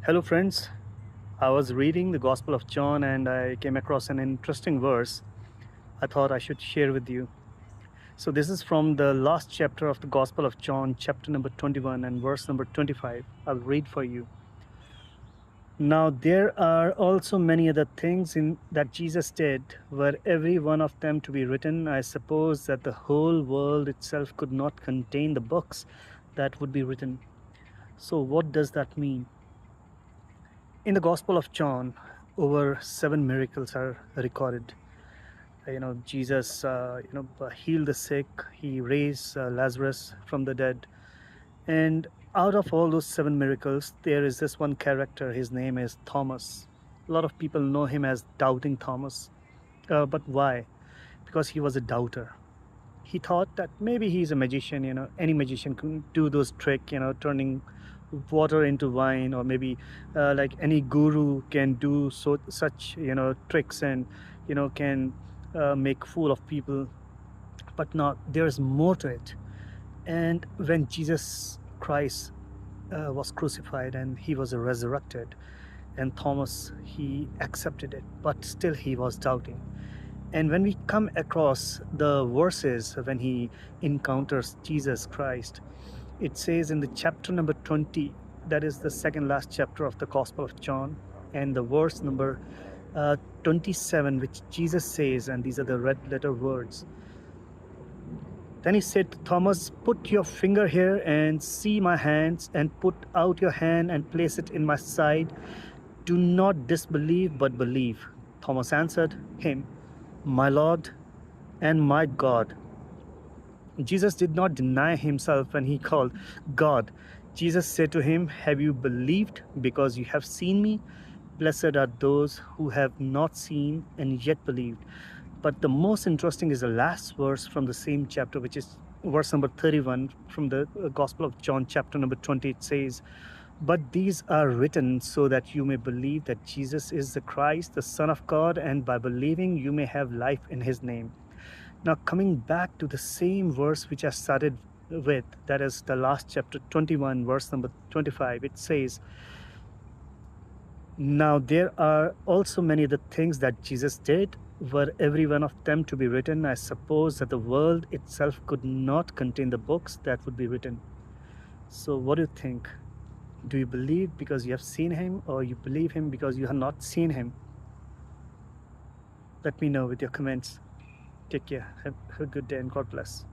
Hello, friends. I was reading the Gospel of John and I came across an interesting verse I thought I should share with you. So, this is from the last chapter of the Gospel of John, chapter number 21 and verse number 25. I'll read for you. Now, there are also many other things in that Jesus did, were every one of them to be written. I suppose that the whole world itself could not contain the books that would be written. So, what does that mean? In the Gospel of John, over 7 miracles are recorded. Jesus healed the sick. He raised Lazarus from the dead. And out of all those 7 miracles, there is this one character. His name is Thomas. A lot of people know him as Doubting Thomas. But why? Because he was a doubter. He thought that maybe he's a magician. Any magician can do those trick, turning water into wine, or maybe like any guru can do such tricks, and can make fool of people. But not, there's more to it. And when Jesus Christ was crucified and he was resurrected, and Thomas, he accepted it, but still he was doubting. And when we come across the verses when he encounters Jesus Christ, it says in the chapter number 20, that is the second last chapter of the Gospel of John, and the verse number 27, which Jesus says, and these are the red letter words. Then he said to Thomas, "Put your finger here and see my hands, and put out your hand and place it in my side. Do not disbelieve, but believe." Thomas answered him, "My Lord and my God." Jesus did not deny himself when he called God. Jesus said to him, "Have you believed because you have seen me? Blessed are those who have not seen and yet believed." But the most interesting is the last verse from the same chapter, which is verse number 31 from the Gospel of John, chapter number 20. It says, "But these are written so that you may believe that Jesus is the Christ, the Son of God, and by believing you may have life in his name." Now, coming back to the same verse which I started with, that is the last chapter 21, verse number 25, it says, "Now there are also many other things that Jesus did. Were every one of them to be written, I suppose that the world itself could not contain the books that would be written." So, what do you think? Do you believe because you have seen him, or you believe him because you have not seen him? Let me know with your comments. Take care. Have a good day and God bless.